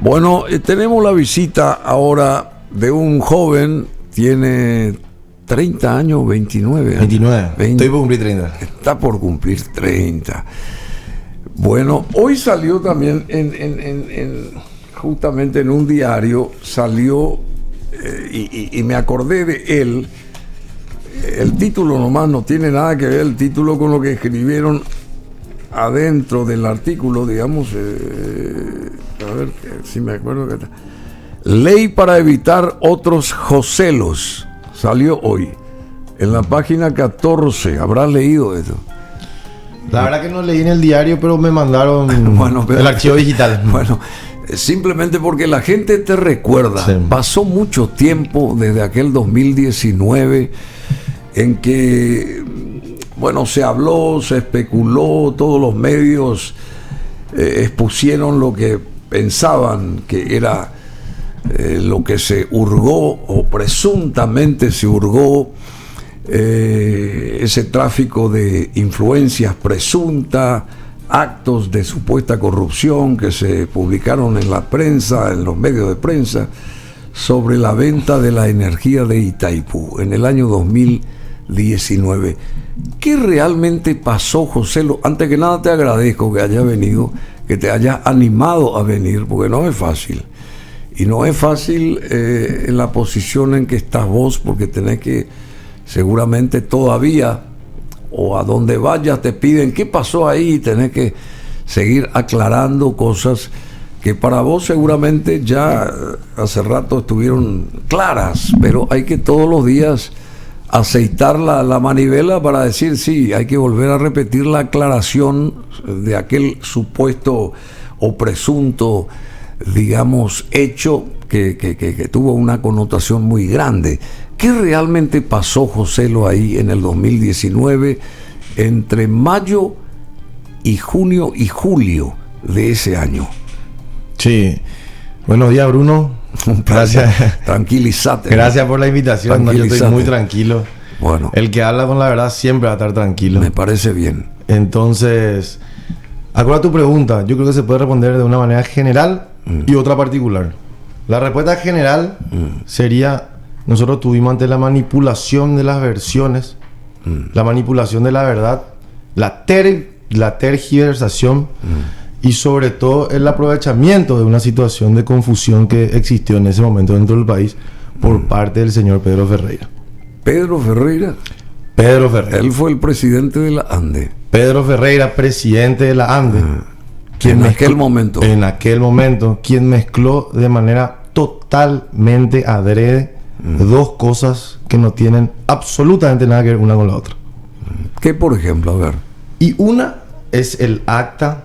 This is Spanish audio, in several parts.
Bueno, tenemos la visita ahora de un joven, tiene 30 años, 29 años. 29, estoy por cumplir 30. Está por cumplir 30. Bueno, hoy salió también justamente en un diario, salió y me acordé de él. El título nomás no tiene nada que ver el título con lo que escribieron adentro del artículo, digamos, a ver si me acuerdo que ley para evitar otros Joselos, salió hoy en la página 14. ¿Habrás leído eso? La verdad que no leí en el diario, pero me mandaron el archivo digital. Bueno, simplemente porque la gente te recuerda. Sí. Pasó mucho tiempo desde aquel 2019 en que, bueno, se habló, se especuló, todos los medios expusieron lo que pensaban que era lo que se hurgó o presuntamente se hurgó, ese tráfico de influencias presunta, actos de supuesta corrupción que se publicaron en la prensa, en los medios de prensa, sobre la venta de la energía de Itaipú en el año 2019. ¿Qué realmente pasó, José? Antes que nada te agradezco que hayas venido, que te hayas animado a venir, porque no es fácil. Y no es fácil en la posición en que estás vos, porque tenés que, seguramente todavía, o a donde vayas te piden qué pasó ahí, y tenés que seguir aclarando cosas que para vos seguramente ya hace rato estuvieron claras, pero hay que todos los días aceitar la manivela para decir sí, hay que volver a repetir la aclaración de aquel supuesto o presunto, digamos, hecho que tuvo una connotación muy grande. ¿Qué realmente pasó, Joselo, ahí en el 2019, entre mayo y junio y julio de ese año? Sí. Buenos días, Bruno. Gracias. Tranquilízate. Gracias por la invitación. No, yo estoy muy tranquilo. Bueno. El que habla con la verdad siempre va a estar tranquilo. Me parece bien. Entonces, acuerda tu pregunta. Yo creo que se puede responder de una manera general y otra particular. La respuesta general sería: nosotros tuvimos ante la manipulación de las versiones, la manipulación de la verdad, la tergiversación y sobre todo el aprovechamiento de una situación de confusión que existió en ese momento dentro del país por parte del señor Pedro Ferreira. ¿Pedro Ferreira? Pedro Ferreira. Él fue el presidente de la ANDE. Pedro Ferreira, presidente de la ANDE. En aquel momento. En aquel momento, quien mezcló de manera totalmente adrede dos cosas que no tienen absolutamente nada que ver una con la otra. ¿Qué, por ejemplo? A ver. Y una es el acta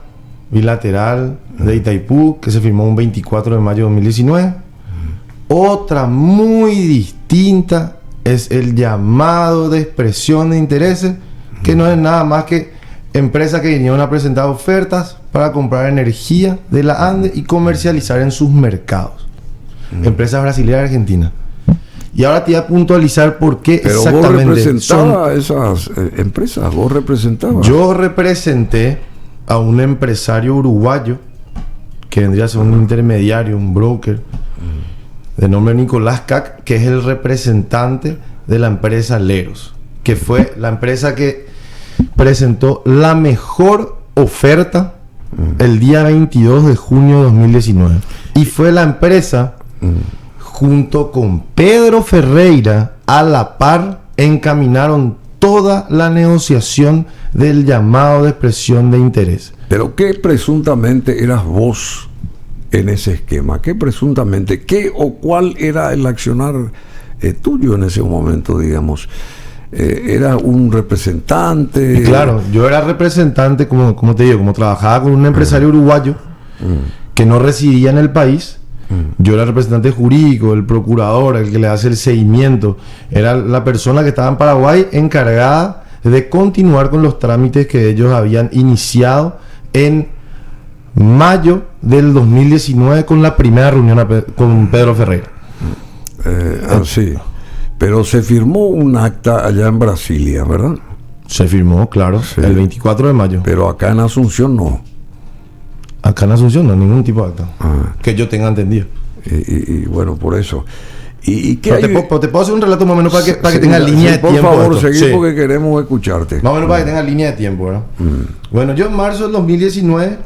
bilateral de Itaipú que se firmó un 24 de mayo de 2019. Otra muy distinta es el llamado de expresión de intereses, que no es nada más que empresas que vinieron a presentar ofertas para comprar energía de la ANDE y comercializar en sus mercados. Empresas brasileñas y argentinas. Y ahora te voy a puntualizar por qué. Pero exactamente vos representabas esas empresas, vos representabas. Yo representé a un empresario uruguayo que vendría a ser un intermediario, un broker, de nombre Nicolás Cac, que es el representante de la empresa Leros, que fue la empresa que presentó la mejor oferta el día 22 de junio de 2019. Y fue la empresa, junto con Pedro Ferreira, a la par, encaminaron toda la negociación del llamado de expresión de interés. ¿Pero qué presuntamente eras vos en ese esquema? ¿Qué presuntamente? ¿Qué o cuál era el accionar tuyo en ese momento, digamos? ¿Era un representante? Y claro, yo era representante, como te digo, como trabajaba con un empresario uruguayo que no residía en el país. Yo era el representante jurídico, el procurador, el que le hace el seguimiento. Era la persona que estaba en Paraguay encargada de continuar con los trámites que ellos habían iniciado en mayo del 2019 con la primera reunión con Pedro Ferreira. Sí. Pero se firmó un acta allá en Brasilia, ¿verdad? Se firmó, claro, sí. El 24 de mayo. Pero acá en Asunción no. Acá en Asunción no hay ningún tipo de acta. Que yo tenga entendido. Y bueno, por eso. ¿Y qué hay? Te puedo hacer un relato más o menos para que tengas línea de tiempo. Por favor, seguir porque queremos escucharte. Más o menos para que tengas línea de tiempo, ¿verdad? Bueno, yo en marzo del 2019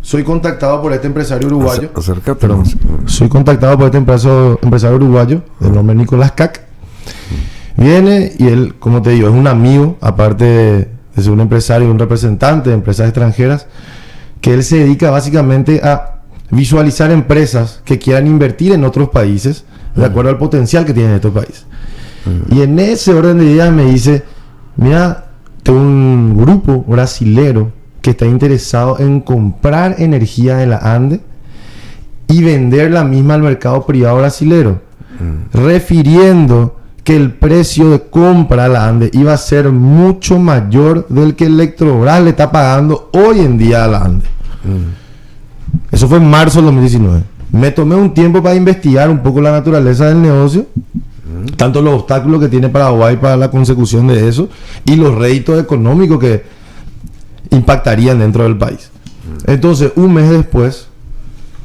soy contactado por este empresario uruguayo. Acércate más. Soy contactado por este empresario uruguayo, de nombre Nicolás Cac. Viene y él, como te digo, es un amigo, aparte de ser un empresario y un representante de empresas extranjeras, que él se dedica básicamente a visualizar empresas que quieran invertir en otros países de acuerdo al potencial que tienen estos países. Y en ese orden de ideas me dice, mira, tengo un grupo brasilero que está interesado en comprar energía de la Ande y vender la misma al mercado privado brasilero, refiriendo que el precio de compra a la Ande iba a ser mucho mayor del que Electrobras le está pagando hoy en día a la Ande. Eso fue en marzo del 2019. Me tomé un tiempo para investigar un poco la naturaleza del negocio, tanto los obstáculos que tiene Paraguay para la consecución de eso y los réditos económicos que impactarían dentro del país. Entonces, un mes después,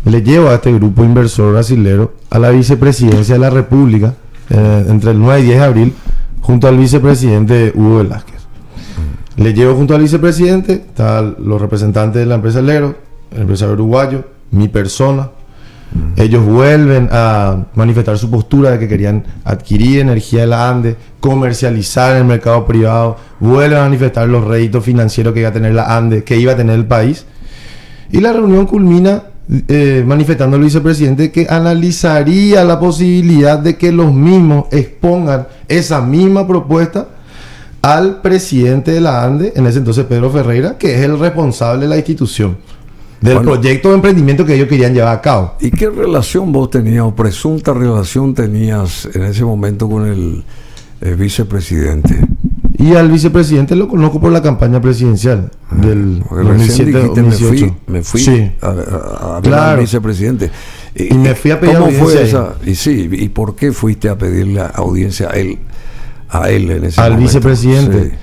le llevo a este grupo inversor brasilero a la vicepresidencia de la República, entre el 9 y 10 de abril, junto al vicepresidente Hugo Velázquez. Le llevo junto al vicepresidente, están los representantes de la empresa Lero, el empresario uruguayo, mi persona. Ellos vuelven a manifestar su postura de que querían adquirir energía de la Ande, comercializar en el mercado privado, vuelven a manifestar los réditos financieros que iba a tener la Ande, que iba a tener el país. Y la reunión culmina manifestando el vicepresidente que analizaría la posibilidad de que los mismos expongan esa misma propuesta al presidente de la Ande, en ese entonces Pedro Ferreira, que es el responsable de la institución, del proyecto de emprendimiento que ellos querían llevar a cabo. ¿Y qué relación vos tenías o presunta relación tenías en ese momento con el vicepresidente? Y al vicepresidente lo conozco por la campaña presidencial del 2007-2018. Me fui sí, a ver al vicepresidente. Y me fui a pedir audiencia. ¿Cómo fue esa? ¿Y por qué fuiste a pedirle audiencia a él en ese momento? Al vicepresidente. Sí.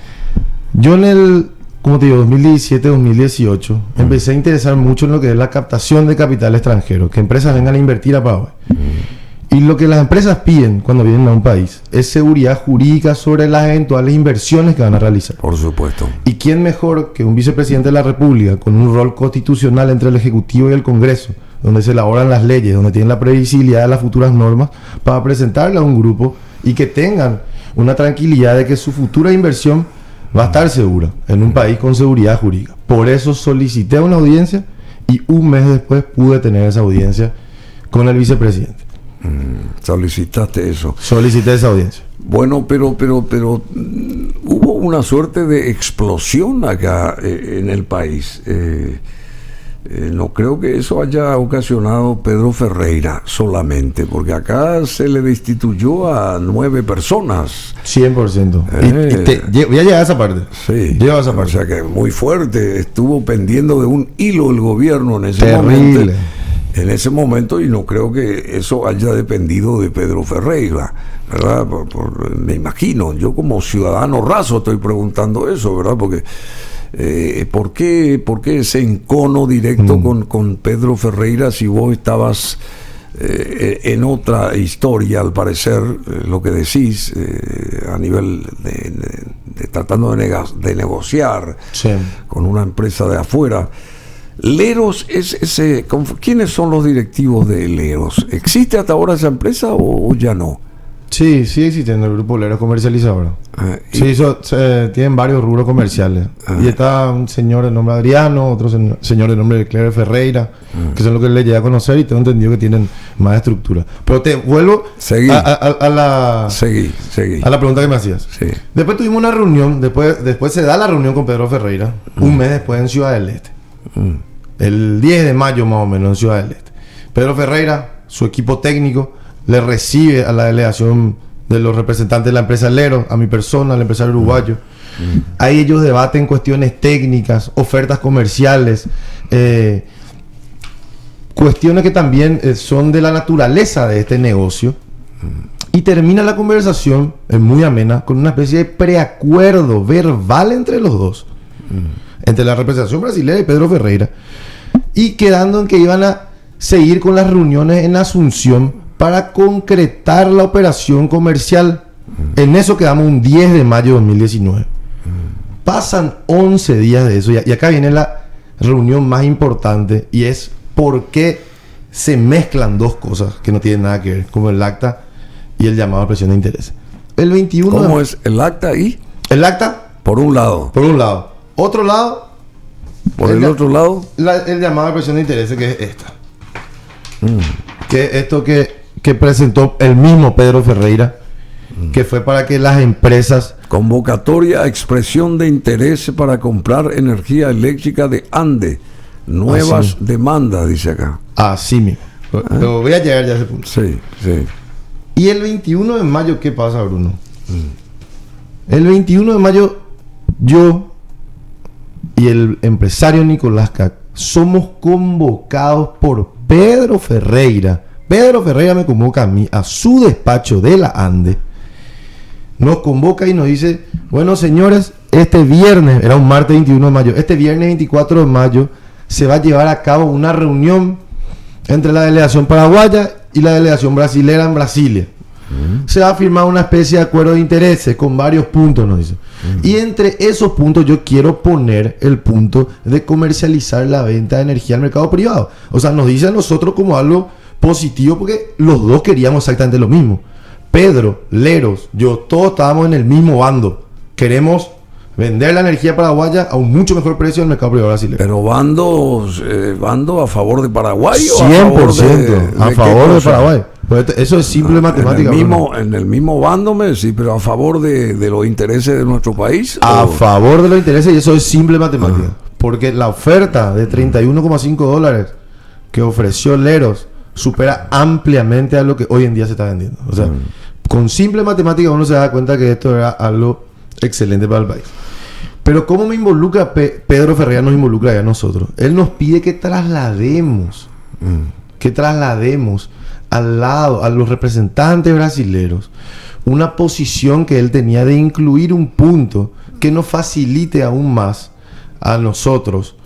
Yo en el, como te digo, 2017-2018, empecé a interesar mucho en lo que es la captación de capital extranjero, que empresas vengan a invertir a Paraguay. Y lo que las empresas piden cuando vienen a un país es seguridad jurídica sobre las eventuales inversiones que van a realizar. Por supuesto. ¿Y quién mejor que un vicepresidente de la República con un rol constitucional entre el Ejecutivo y el Congreso, donde se elaboran las leyes, donde tienen la previsibilidad de las futuras normas, para presentarle a un grupo y que tengan una tranquilidad de que su futura inversión va a estar segura en un país con seguridad jurídica? Por eso solicité una audiencia y un mes después pude tener esa audiencia con el vicepresidente. Solicitaste eso. Solicité esa audiencia. Bueno, pero hubo una suerte de explosión acá en el país. No creo que eso haya ocasionado Pedro Ferreira solamente, porque acá se le destituyó a 9 personas. 100%. Voy a llegar a esa parte. Sí. Llego a esa parte. O sea que muy fuerte. Estuvo pendiendo de un hilo el gobierno en ese Terrible. momento. En ese momento, y no creo que eso haya dependido de Pedro Ferreira, ¿verdad? Me imagino, yo como ciudadano raso estoy preguntando eso, ¿verdad? Porque ¿por qué ese encono directo con Pedro Ferreira si vos estabas en otra historia, al parecer, lo que decís, a nivel de tratando de negociar con una empresa de afuera? Leros ¿quiénes son los directivos de Leros? ¿Existe hasta ahora esa empresa o ya no? Sí, sigue existiendo el grupo Leros comercializador. Sí, tienen varios rubros comerciales. Y está un señor de nombre Adriano, otro señor de nombre Cleber Ferreira, que son los que le llegué a conocer y tengo entendido que tienen más estructura. Pero te vuelvo a la pregunta que me hacías. Sí. Después tuvimos una reunión, después se da la reunión con Pedro Ferreira, un mes después en Ciudad del Este. El 10 de mayo más o menos en Ciudad del Este. Pedro Ferreira, su equipo técnico, le recibe a la delegación de los representantes de la empresa Lero, a mi persona, al empresario uruguayo. Ahí ellos debaten cuestiones técnicas, ofertas comerciales, cuestiones que también son de la naturaleza de este negocio. Y termina la conversación, muy amena, con una especie de preacuerdo verbal entre los dos. Entre la representación brasileña y Pedro Ferreira, y quedando en que iban a seguir con las reuniones en Asunción para concretar la operación comercial. En eso quedamos un 10 de mayo de 2019. Pasan 11 días de eso y acá viene la reunión más importante, y es por qué se mezclan dos cosas que no tienen nada que ver, como el acta y el llamado a presión de interés. El 21 ¿Cómo es el acta y? El acta, Por un lado. por un lado. Otro lado, Por el otro lado. el llamado a presión de interés, que es esta. Que es esto que presentó el mismo Pedro Ferreira, que fue para que las empresas... Convocatoria a expresión de interés para comprar energía eléctrica de ANDE. Nuevas demandas, dice acá. Así mismo. Pero voy a llegar ya a ese punto. Sí, sí. Y el 21 de mayo, ¿qué pasa, Bruno? El 21 de mayo, yo y el empresario Nicolás Cac somos convocados por Pedro Ferreira. Pedro Ferreira me convoca a mí, a su despacho de la ANDE. Nos convoca y nos dice: bueno, señores, este viernes, era un martes 21 de mayo, este viernes 24 de mayo se va a llevar a cabo una reunión entre la delegación paraguaya y la delegación brasilera en Brasilia. Se va a firmar una especie de acuerdo de intereses con varios puntos, nos dice. Y entre esos puntos yo quiero poner el punto de comercializar la venta de energía al mercado privado. O sea, nos dice a nosotros como algo positivo, porque los dos queríamos exactamente lo mismo. Pedro, Leros, yo, todos estábamos en el mismo bando. Queremos vender la energía paraguaya a un mucho mejor precio en el mercado privado brasileño. Pero bando a favor de Paraguay 100% o a favor de Paraguay. Pues eso es simple matemática. En el mismo bando me decís, pero a favor de los intereses de nuestro país. A favor de los intereses, y eso es simple matemática. Porque la oferta de $31.5 que ofreció Leros supera ampliamente a lo que hoy en día se está vendiendo. O sea, con simple matemática uno se da cuenta que esto era algo excelente para el país. Pero ¿cómo me involucra Pedro Ferreira? Nos involucra ya a nosotros. Él nos pide que traslademos al lado, a los representantes brasileros, una posición que él tenía de incluir un punto que nos facilite aún más a nosotros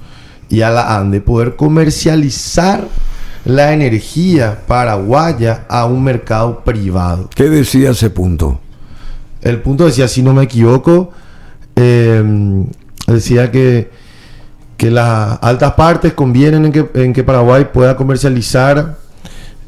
y a la ANDE poder comercializar la energía paraguaya a un mercado privado. ¿Qué decía ese punto? El punto decía, si no me equivoco, decía que las altas partes convienen en que Paraguay pueda comercializar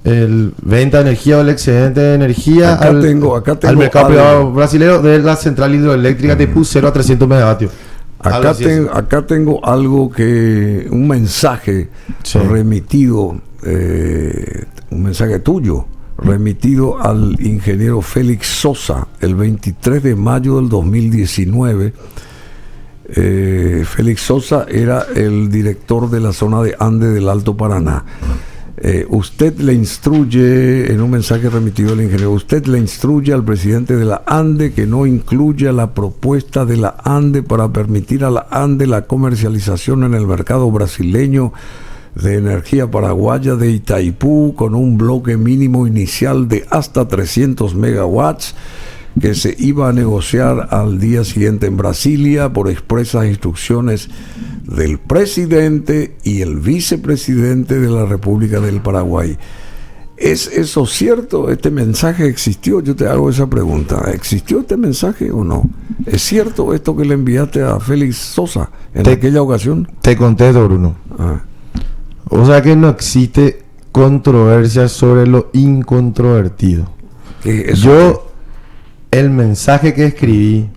venta de energía o el excedente de energía acá tengo al mercado privado brasileño de la central hidroeléctrica de 0 a 300 megavatios. Acá tengo un mensaje remitido, un mensaje tuyo, remitido al ingeniero Félix Sosa el 23 de mayo del 2019. Félix Sosa era el director de la zona de Ande del Alto Paraná. Usted le instruye, en un mensaje remitido al ingeniero, usted le instruye al presidente de la ANDE que no incluya la propuesta de la ANDE para permitir a la ANDE la comercialización en el mercado brasileño de energía paraguaya de Itaipú con un bloque mínimo inicial de hasta 300 megawatts que se iba a negociar al día siguiente en Brasilia por expresas instrucciones del presidente y el vicepresidente de la República del Paraguay. ¿Es eso cierto? ¿Este mensaje existió? Yo te hago esa pregunta. ¿Existió este mensaje o no? ¿Es cierto esto que le enviaste a Félix Sosa en aquella ocasión? Te contesto, Bruno. O sea que no existe controversia sobre lo incontrovertido. El mensaje que escribí,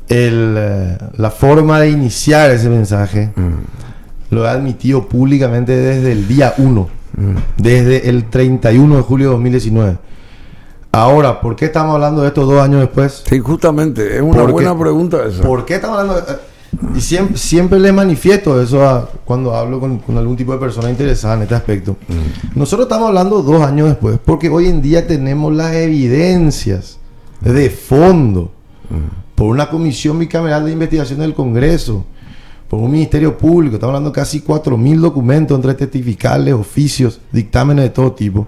la forma de iniciar ese mensaje, lo he admitido públicamente desde el día 1, desde el 31 de julio de 2019. Ahora, ¿por qué estamos hablando de esto 2 años después? Sí, justamente, es una buena pregunta esa. ¿Por qué estamos hablando y siempre les manifiesto eso cuando hablo con algún tipo de persona interesada en este aspecto. Nosotros estamos hablando 2 años después, porque hoy en día tenemos las evidencias de fondo por una comisión bicameral de investigación del Congreso, por un ministerio público. Estamos hablando de casi 4.000 documentos entre testificales, oficios, dictámenes de todo tipo,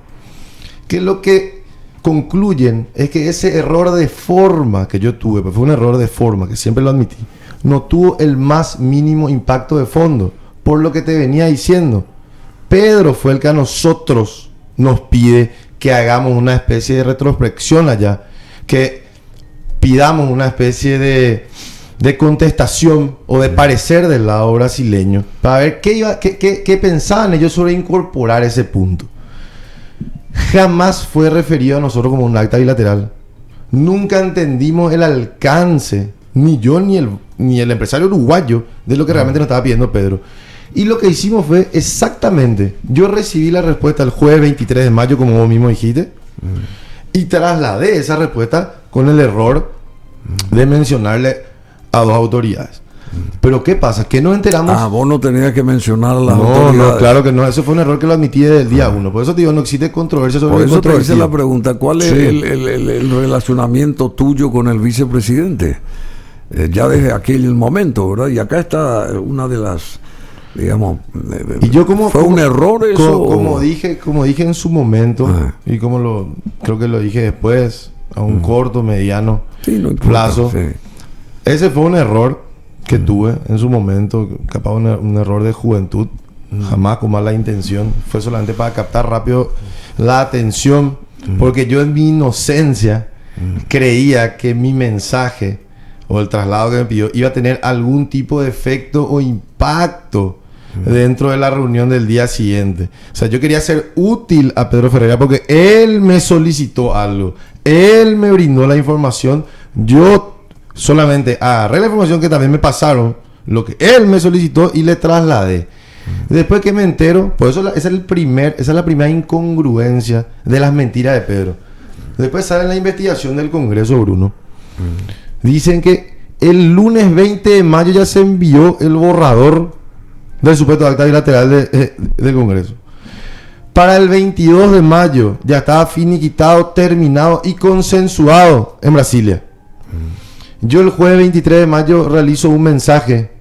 que lo que concluyen es que ese error de forma que yo tuve, pues fue un error de forma que siempre lo admití, no tuvo el más mínimo impacto de fondo. por lo que te venía diciendo. Pedro fue el que a nosotros nos pide que hagamos una especie de retrospección allá, que pidamos una especie de contestación o de parecer del lado brasileño para ver qué pensaban ellos sobre incorporar ese punto. Jamás fue referido a nosotros como un acta bilateral. Nunca entendimos el alcance, ni yo ni el empresario uruguayo, de lo que realmente nos estaba pidiendo Pedro. Y lo que hicimos fue exactamente, yo recibí la respuesta el jueves 23 de mayo, como vos mismo dijiste, y trasladé esa respuesta con el error de mencionarle a dos autoridades. Pero ¿qué pasa? Que nos enteramos... vos no tenías que mencionar a las autoridades. No, claro que no. Eso fue un error que lo admití desde el día 1. Por eso te digo, no existe controversia sobre el controversia. Por eso te hice la pregunta. ¿Cuál es el relacionamiento tuyo con el vicepresidente? Ya desde aquel momento, ¿verdad? Y acá está una de las... digamos... y yo ¿fue un error eso? Como dije en su momento, y creo que lo dije después, a un corto, mediano plazo. Ese fue un error que tuve en su momento, capaz un error de juventud, jamás con mala intención, fue solamente para captar rápido la atención, porque yo en mi inocencia creía que mi mensaje o el traslado que me pidió iba a tener algún tipo de efecto o impacto dentro de la reunión del día siguiente. O sea, yo quería ser útil a Pedro Ferreira porque él me solicitó algo, él me brindó la información, yo solamente agarré la información que también me pasaron, lo que él me solicitó, y le trasladé. Después que me entero, por eso esa es la primera incongruencia de las mentiras de Pedro. Después sale la investigación del Congreso, Bruno. Dicen que el lunes 20 de mayo ya se envió el borrador del supuesto acta bilateral del Congreso. Para el 22 de mayo ya estaba finiquitado, terminado y consensuado en Brasilia. Yo el jueves 23 de mayo realizo un mensaje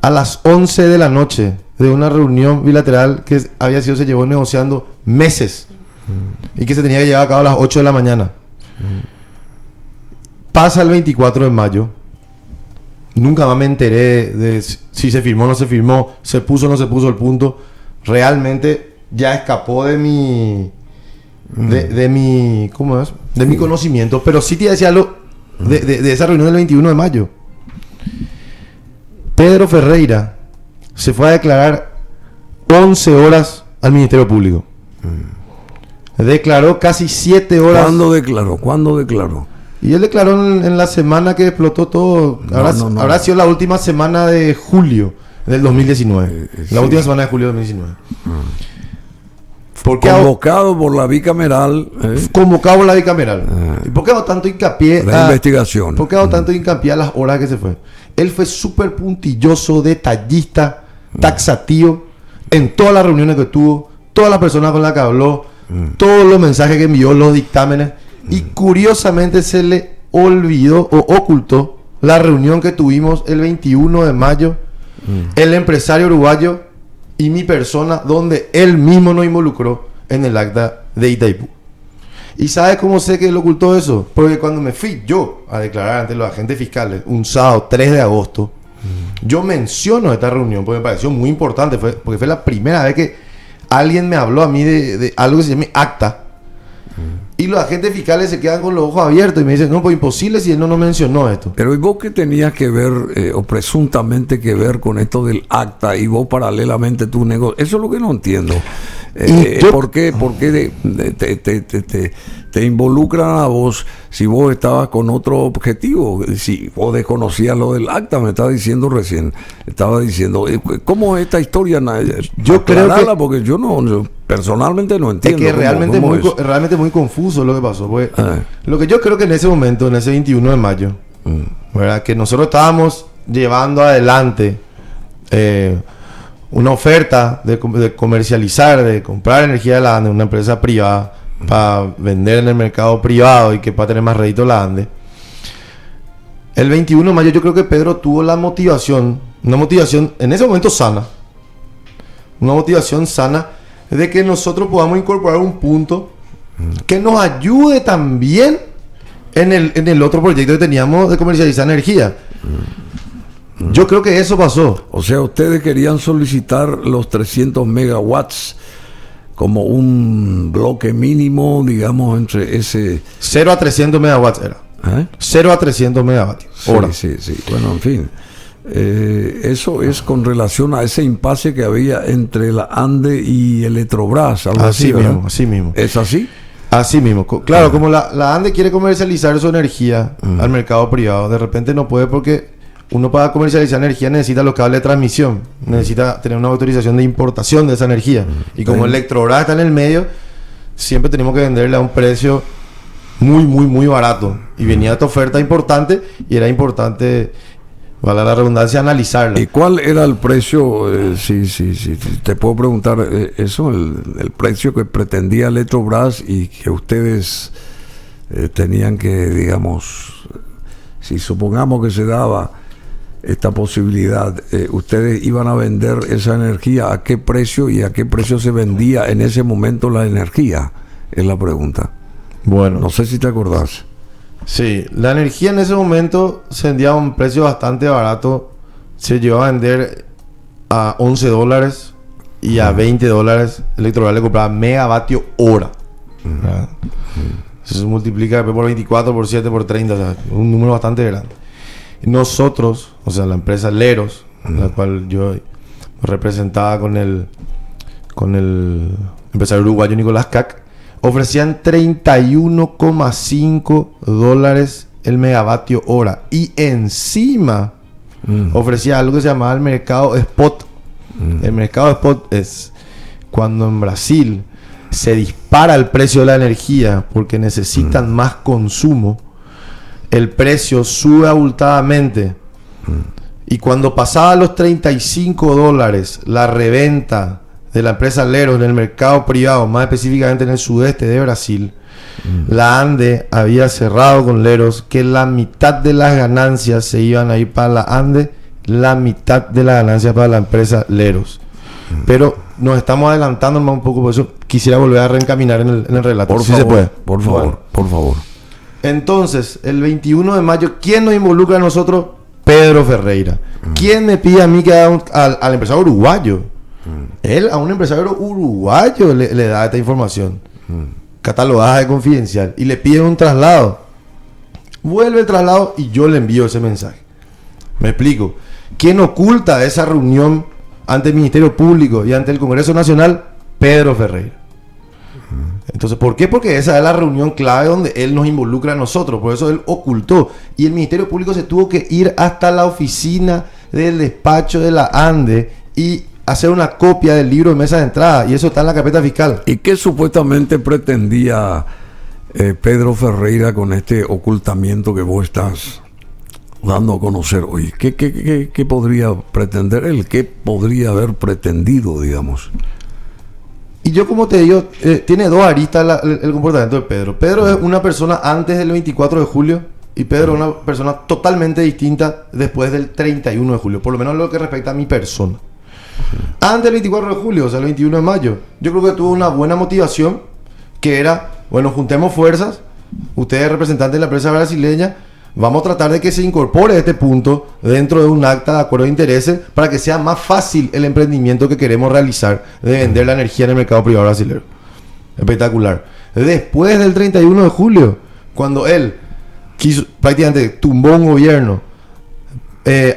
a las 11 de la noche de una reunión bilateral que se llevó negociando meses y que se tenía que llevar a cabo a las 8 de la mañana. Pasa el 24 de mayo. Nunca más me enteré de si se firmó o no se firmó, se puso o no se puso el punto. Realmente ya escapó de mi... de mi... ¿cómo es? De mi conocimiento. Pero sí te decía algo de esa reunión del 21 de mayo. Pedro Ferreira se fue a declarar 11 horas al Ministerio Público. Declaró casi 7 horas. ¿Cuándo declaró? Y él declaró en la semana que explotó todo. Habrá sido la última semana de julio del 2019. La última semana de julio del 2019. Convocado por la bicameral. Convocado por la bicameral. ¿Y por qué hago tanto hincapié la investigación? ¿Por qué hago tanto hincapié a las horas que se fue? Él fue súper puntilloso, detallista, taxativo en todas las reuniones que tuvo, todas las personas con las que habló, todos los mensajes que envió, los dictámenes. Y curiosamente se le olvidó o ocultó la reunión que tuvimos el 21 de mayo, el empresario uruguayo y mi persona, donde él mismo nos involucró en el acta de Itaipú. ¿Y sabes cómo sé que él ocultó eso? Porque cuando me fui yo a declarar ante los agentes fiscales un sábado 3 de agosto, yo menciono esta reunión porque me pareció muy importante, porque fue la primera vez que alguien me habló a mí de algo que se llama acta. Y los agentes fiscales se quedan con los ojos abiertos y me dicen, no, pues imposible si él no mencionó esto. Pero ¿y vos qué tenías que ver, o presuntamente que ver con esto del acta, y vos paralelamente tu negocio? Eso es lo que no entiendo. ¿Por qué te involucran a vos si vos estabas con otro objetivo? Si vos desconocías lo del acta, me estaba diciendo recién. Estaba diciendo, ¿cómo es esta historia? Yo creo que... porque yo personalmente no entiendo. Es que realmente muy confuso lo que pasó. Pues, lo que yo creo que en ese momento, en ese 21 de mayo, ¿verdad? Que nosotros estábamos llevando adelante una oferta de comercializar, de comprar energía de la ANDE, una empresa privada, para vender en el mercado privado y que para tener más rédito la ANDE. El 21 de mayo yo creo que Pedro tuvo la motivación, una motivación en ese momento sana, una motivación sana de que nosotros podamos incorporar un punto que nos ayude también en el otro proyecto que teníamos de comercializar energía. Yo creo que eso pasó. O sea, ustedes querían solicitar los 300 megawatts como un bloque mínimo, digamos, entre ese... 0 a 300 megawatts era. 0 a 300 megavatios. Sí. Bueno, en fin. Eso es con relación a ese impasse que había entre la ANDE y Electrobras. Algo así mismo. ¿Es así? Así mismo. Claro, como la ANDE quiere comercializar su energía al mercado privado, de repente no puede porque uno para comercializar energía necesita los cables de transmisión, necesita tener una autorización de importación de esa energía. Y como Electrobras está en el medio, siempre tenemos que venderle a un precio muy barato. Y venía esta oferta importante y era importante, vale la redundancia, analizarla. ¿Y cuál era el precio? Sí, te puedo preguntar eso, el precio que pretendía Electrobras y que ustedes tenían que, digamos, si supongamos que se daba esta posibilidad, ustedes iban a vender esa energía, ¿a qué precio y a qué precio se vendía en ese momento la energía? Es la pregunta. Bueno, no sé si te acordás. Sí, la energía en ese momento se vendía a un precio bastante barato. Se llegó a vender a $11 y a $20. Electrobras le compraba megavatio hora. Eso se multiplica por 24, por 7, por 30, o sea, un número bastante grande. Nosotros, o sea, la empresa Leros, la cual yo representaba con el empresario uruguayo Nicolás Cac, ofrecían $31,5 el megavatio hora. Y encima ofrecía algo que se llamaba el mercado spot. El mercado spot es cuando en Brasil se dispara el precio de la energía porque necesitan más consumo. El precio sube abultadamente. Y cuando pasaba los $35, la reventa de la empresa Leros en el mercado privado, más específicamente en el sudeste de Brasil, la ANDE había cerrado con Leros que la mitad de las ganancias se iban a ir para la ANDE, la mitad de las ganancias para la empresa Leros. Pero nos estamos adelantando más un poco, por eso quisiera volver a reencaminar en el relato. Por favor. Entonces, el 21 de mayo, ¿quién nos involucra a nosotros? Pedro Ferreira. ¿Quién me pide a mí que haga al empresario uruguayo? Él a un empresario uruguayo le da esta información catalogada de confidencial y le pide un traslado. Vuelve el traslado y yo le envío ese mensaje. Me explico. ¿Quién oculta esa reunión ante el Ministerio Público y ante el Congreso Nacional? Pedro Ferreira. Entonces, ¿por qué? Porque esa es la reunión clave donde él nos involucra a nosotros. Por eso él ocultó. Y el Ministerio Público se tuvo que ir hasta la oficina del despacho de la ANDE y hacer una copia del libro de mesa de entrada. Y eso está en la carpeta fiscal. ¿Y qué supuestamente pretendía Pedro Ferreira con este ocultamiento que vos estás dando a conocer hoy? ¿Qué podría pretender él? ¿Qué podría haber pretendido, digamos? Y yo, como te digo, tiene dos aristas el comportamiento de Pedro. Pedro es una persona antes del 24 de julio y Pedro es una persona totalmente distinta después del 31 de julio, por lo menos en lo que respecta a mi persona. Antes del 24 de julio, o sea, el 21 de mayo, yo creo que tuvo una buena motivación, que era, bueno, juntemos fuerzas, ustedes representantes de la empresa brasileña, vamos a tratar de que se incorpore este punto dentro de un acta de acuerdo de intereses para que sea más fácil el emprendimiento que queremos realizar de vender la energía en el mercado privado brasileño. Espectacular. Después del 31 de julio, cuando él quiso, prácticamente tumbó un gobierno,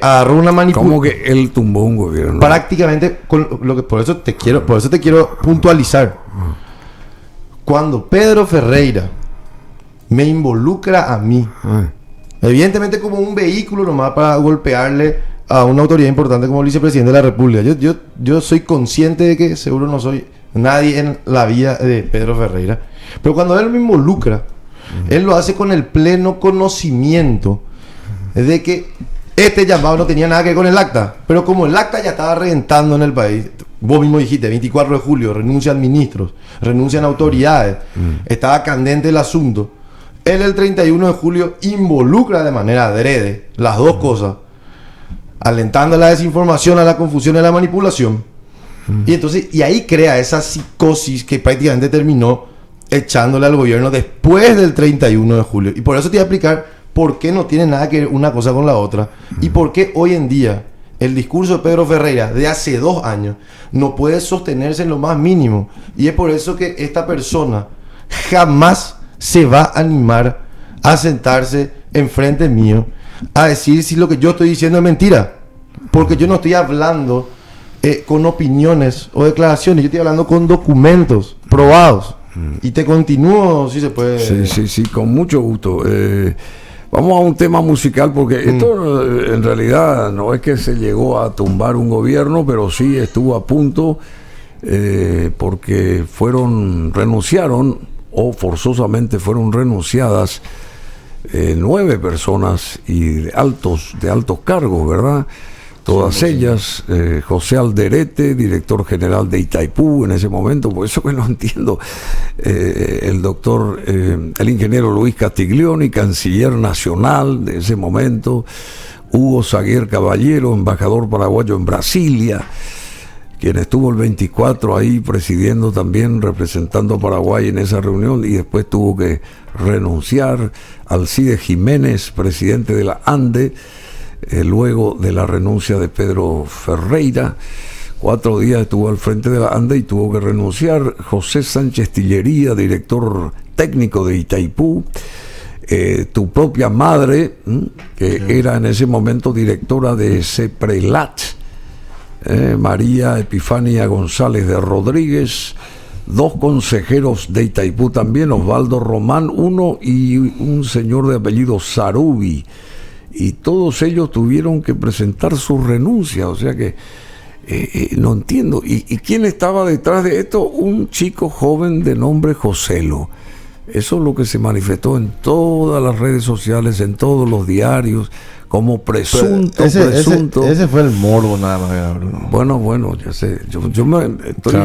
agarró una manipulación. ¿Cómo que él tumbó un gobierno? Prácticamente, por eso te quiero puntualizar. Cuando Pedro Ferreira me involucra a mí, evidentemente como un vehículo nomás para golpearle a una autoridad importante como el vicepresidente de la República. Yo soy consciente de que seguro no soy nadie en la vida de Pedro Ferreira. Pero cuando él me involucra, él lo hace con el pleno conocimiento de que este llamado no tenía nada que ver con el acta. Pero como el acta ya estaba reventando en el país, vos mismo dijiste, 24 de julio, renuncian ministros, renuncian autoridades, estaba candente el asunto. Él el 31 de julio involucra de manera adrede las dos cosas, alentando a la desinformación, a la confusión y a la manipulación. Y ahí crea esa psicosis que prácticamente terminó echándole al gobierno después del 31 de julio. Y por eso te voy a explicar por qué no tiene nada que ver una cosa con la otra y por qué hoy en día el discurso de Pedro Ferreira de hace 2 años no puede sostenerse en lo más mínimo. Y es por eso que esta persona jamás se va a animar a sentarse enfrente mío a decir si lo que yo estoy diciendo es mentira. Porque yo no estoy hablando con opiniones o declaraciones, yo estoy hablando con documentos probados. Y te continúo, si se puede. Sí, con mucho gusto. Vamos a un tema musical, porque esto en realidad no es que se llegó a tumbar un gobierno, pero sí estuvo a punto, porque renunciaron, o forzosamente fueron renunciadas 9 personas y de altos cargos, ¿verdad? Todas ellas, José Alderete, director general de Itaipú en ese momento, por eso que no entiendo, el ingeniero Luis Castiglioni, canciller nacional de ese momento, Hugo Zaguer Caballero, embajador paraguayo en Brasilia, quien estuvo el 24 ahí presidiendo también, representando a Paraguay en esa reunión, y después tuvo que renunciar. Alcide Jiménez, presidente de la ANDE, luego de la renuncia de Pedro Ferreira, 4 días estuvo al frente de la ANDE y tuvo que renunciar. José Sánchez Tillería, director técnico de Itaipú. Tu propia madre, que era en ese momento directora de CEPRELAT, María Epifania González de Rodríguez. 2 consejeros de Itaipú también, Osvaldo Román, uno, y un señor de apellido Sarubi. Y todos ellos tuvieron que presentar su renuncia, o sea que no entiendo. ¿Y quién estaba detrás de esto? Un chico joven de nombre Joselo. Eso es lo que se manifestó en todas las redes sociales, en todos los diarios, como presunto. Ese fue el morbo nada más, Bruno. Bueno, ya sé. Yo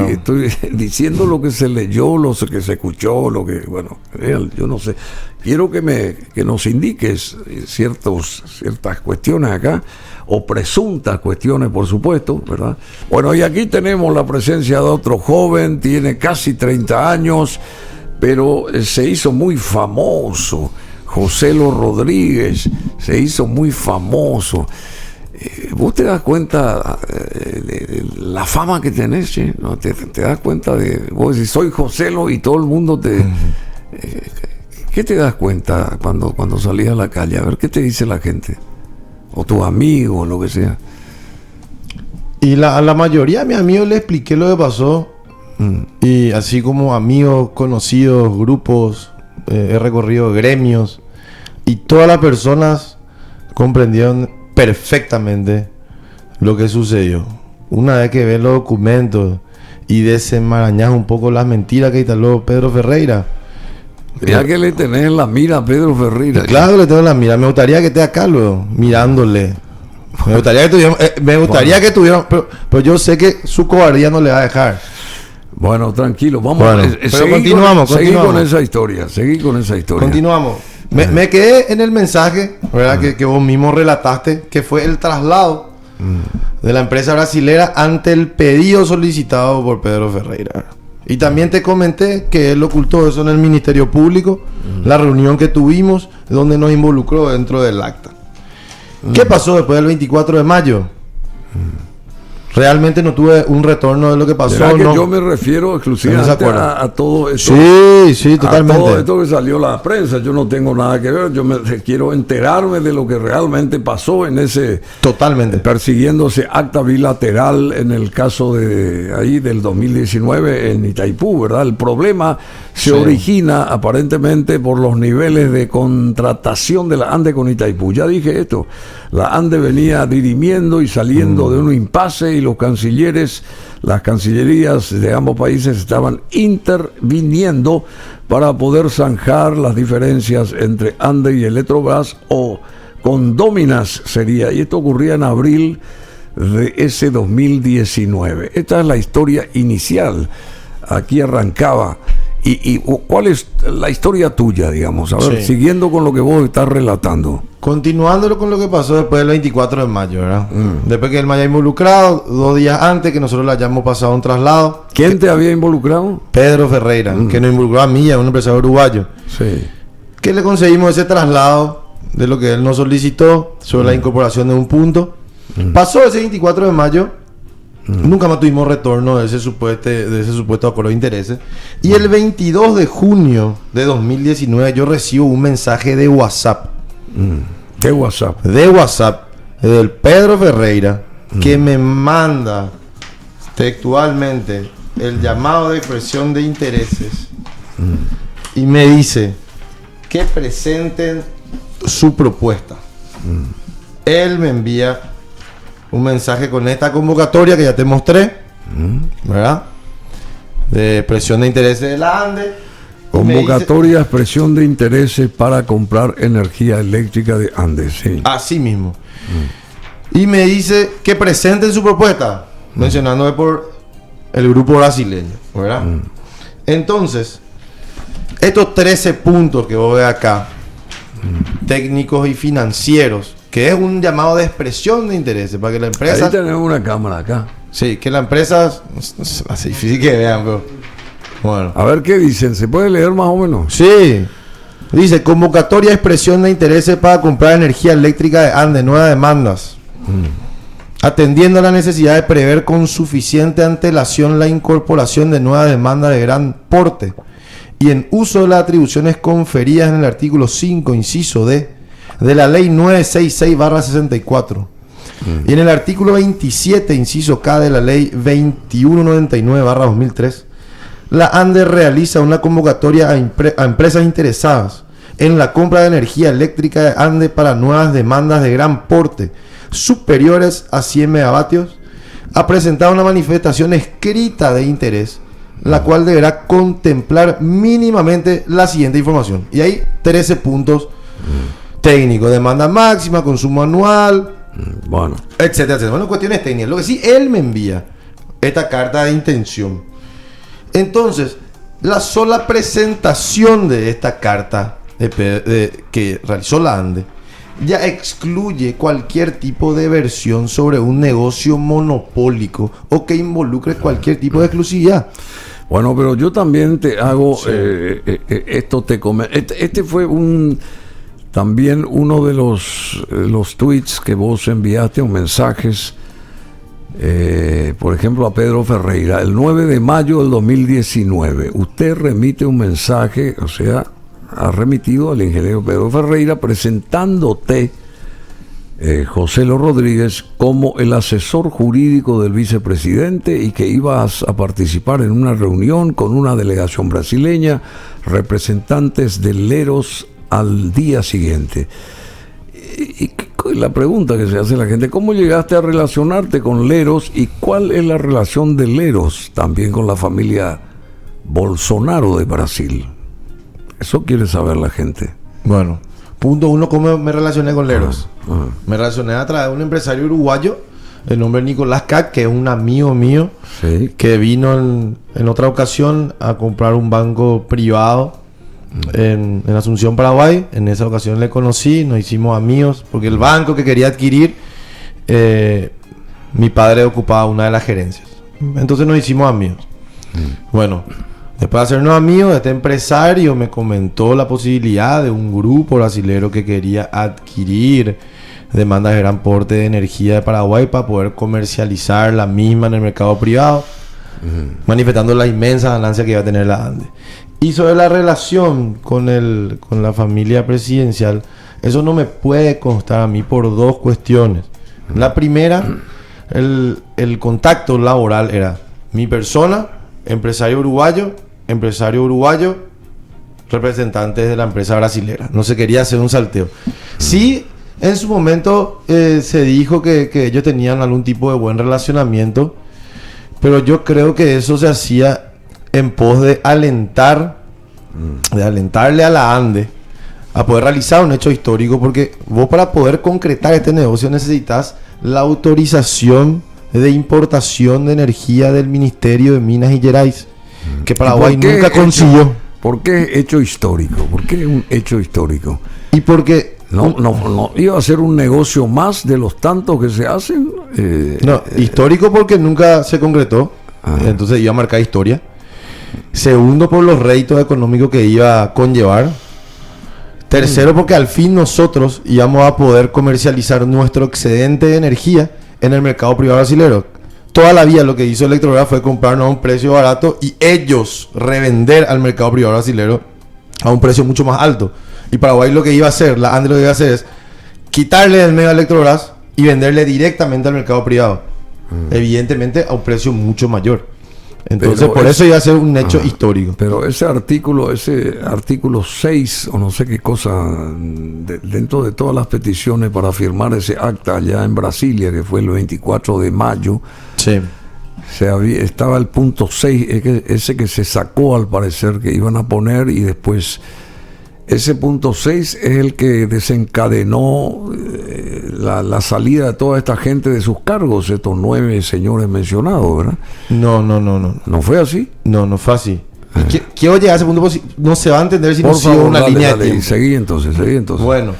estoy diciendo lo que se leyó, lo que se escuchó, yo no sé. Quiero que nos indiques ciertas cuestiones acá, o presuntas cuestiones, por supuesto, ¿verdad? Bueno, y aquí tenemos la presencia de otro joven, tiene casi 30 años, pero se hizo muy famoso. Joselo Rodríguez se hizo muy famoso. Vos te das cuenta de la fama que tenés, ¿sí? ¿No? Te das cuenta de... Vos decís, soy Joselo, y todo el mundo te... ¿Qué te das cuenta cuando salís a la calle? A ver, ¿qué te dice la gente? O tus amigos, lo que sea. Y a la mayoría de mis amigos les expliqué lo que pasó. Y así como amigos, conocidos, grupos, he recorrido gremios, y todas las personas comprendieron perfectamente lo que sucedió. Una vez que ves los documentos y desenmarañas un poco las mentiras que instaló Pedro Ferreira. Ya que le tenés en la mira a Pedro Ferreira. Claro que le tengo en la mira. Me gustaría que esté acá luego, mirándole. Me gustaría que tuvieran, pero yo sé que su cobardía no le va a dejar. Bueno, tranquilo, vamos. Pero continuamos. Seguí con esa historia. Continuamos. Me quedé en el mensaje, ¿verdad? Que vos mismo relataste, que fue el traslado de la empresa brasilera ante el pedido solicitado por Pedro Ferreira. Y también te comenté que él ocultó eso en el Ministerio Público, la reunión que tuvimos, donde nos involucró dentro del acta. ¿Qué pasó después del 24 de mayo? Realmente no tuve un retorno de lo que pasó. Que yo me refiero exclusivamente a todo esto. Sí, totalmente. A todo esto que salió en la prensa. Yo no tengo nada que ver. Yo quiero enterarme de lo que realmente pasó en ese... Totalmente. Persiguiéndose acta bilateral en el caso de ahí del 2019 en Itaipú, ¿verdad? El problema se origina aparentemente por los niveles de contratación de la ANDE con Itaipú. Ya dije esto. La ANDE venía dirimiendo y saliendo de un impasse, y las cancillerías de ambos países estaban interviniendo para poder zanjar las diferencias entre ANDE y Electrobras, o condóminas sería, y esto ocurría en abril de ese 2019. Esta es la historia inicial. Aquí arrancaba. ¿Y cuál es la historia tuya, digamos? A ver, siguiendo con lo que vos estás relatando. Continuándolo con lo que pasó después del 24 de mayo, ¿verdad? Después que él me haya involucrado, 2 días antes que nosotros le hayamos pasado un traslado. ¿Quién te había involucrado? Pedro Ferreira, que nos involucró a mí, a un empresario uruguayo. Sí. Que le conseguimos ese traslado de lo que él nos solicitó sobre la incorporación de un punto. Pasó ese 24 de mayo. Nunca más tuvimos retorno de ese supuesto acuerdo de intereses. Y el 22 de junio de 2019 yo recibo un mensaje de WhatsApp. ¿Qué WhatsApp? De WhatsApp del Pedro Ferreira, que me manda textualmente el llamado de expresión de intereses y me dice que presenten su propuesta. Él me envía un mensaje con esta convocatoria que ya te mostré, ¿verdad? De expresión de intereses de la ANDE. Convocatoria, expresión de intereses para comprar energía eléctrica de Andes, sí. Así mismo. Y me dice que presenten su propuesta, mencionándome por el grupo brasileño, ¿verdad? Entonces, estos 13 puntos que vos ves acá, técnicos y financieros, que es un llamado de expresión de intereses para que la empresa... Ahí tenemos una cámara acá. Sí, que la empresa... Es difícil que vean, pero... Bueno. A ver qué dicen, ¿se puede leer más o menos? Sí. Dice, convocatoria, expresión de intereses para comprar energía eléctrica de Andes, nuevas demandas. Atendiendo a la necesidad de prever con suficiente antelación la incorporación de nuevas demandas de gran porte y en uso de las atribuciones conferidas en el artículo 5, inciso D, de la ley 966/64 y en el artículo 27, inciso K, de la ley 2199/2003, la ANDE realiza una convocatoria a empresas interesadas en la compra de energía eléctrica de ANDE para nuevas demandas de gran porte superiores a 100 megavatios, a presentar una manifestación escrita de interés, la cual deberá contemplar mínimamente la siguiente información. Y hay 13 puntos técnicos: demanda máxima, consumo anual, bueno, etcétera, etcétera. Bueno, cuestiones técnicas. Lo que sí, él me envía esta carta de intención. Entonces, la sola presentación de esta carta que realizó la ANDE ya excluye cualquier tipo de versión sobre un negocio monopólico o que involucre cualquier tipo de exclusividad. Bueno, pero yo también te hago Sí. esto te este fue también uno de los tweets que vos enviaste o mensajes, por ejemplo, a Pedro Ferreira, el 9 de mayo del 2019. Usted remite un mensaje, o sea, ha remitido al ingeniero Pedro Ferreira presentándote, José Lo Rodríguez, como el asesor jurídico del vicepresidente y que ibas a participar en una reunión con una delegación brasileña, representantes de Leros al día siguiente. Y la pregunta que se hace la gente, ¿cómo llegaste a relacionarte con Leros y cuál es la relación de Leros también con la familia Bolsonaro de Brasil? Eso quiere saber la gente. Bueno, punto uno, ¿cómo me relacioné con Leros? Me relacioné a través de un empresario uruguayo, el nombre Nicolás Cac, que es un amigo mío, Sí. que vino en otra ocasión a comprar un banco privado en Asunción, Paraguay. En esa ocasión le conocí, nos hicimos amigos, porque el banco que quería adquirir, mi padre ocupaba una de las gerencias. Entonces nos hicimos amigos. Bueno, después de hacernos amigos, este empresario me comentó la posibilidad de un grupo brasilero que quería adquirir demandas de gran porte de energía de Paraguay para poder comercializar la misma en el mercado privado, manifestando la inmensa ganancia que iba a tener la ANDE. Y sobre la relación con la familia presidencial, eso no me puede constar a mí por dos cuestiones. La primera, el contacto laboral era mi persona, empresario uruguayo, representantes de la empresa brasilera. No se quería hacer un salteo. Sí, en su momento se dijo que ellos tenían algún tipo de buen relacionamiento, pero yo creo que eso se hacía en pos de alentarle a la ANDE a poder realizar un hecho histórico, porque vos, para poder concretar este negocio, necesitas la autorización de importación de energía del Ministerio de Minas y Gerais, que Paraguay nunca consiguió. ¿Por qué hecho histórico? ¿Por qué un hecho histórico? Y porque No iba a ser un negocio más de los tantos que se hacen. Histórico porque nunca se concretó. Entonces iba a marcar historia. Segundo, por los réditos económicos que iba a conllevar. Tercero, porque al fin nosotros íbamos a poder comercializar nuestro excedente de energía en el mercado privado brasilero. Toda la vida lo que hizo Electrobras fue comprarnos a un precio barato y ellos revender al mercado privado brasilero a un precio mucho más alto. Y Paraguay lo que iba a hacer, la ANDE lo que iba a hacer es quitarle del medio a Electrobras y venderle directamente al mercado privado. Evidentemente a un precio mucho mayor. Entonces, pero por eso iba a ser un hecho histórico. Pero ese artículo 6, o no sé qué cosa, dentro de todas las peticiones para firmar ese acta allá en Brasilia, que fue el 24 de mayo, sí, estaba el punto 6, ese que se sacó al parecer, que iban a poner, y después ese punto 6 es el que desencadenó la salida de toda esta gente de sus cargos, estos 9 señores mencionados, ¿verdad? No. ¿No fue así? No fue así. Quiero llegar a ese punto, no se va a entender si por no favor, sigo una línea dale, de tiempo. Seguí entonces. Bueno,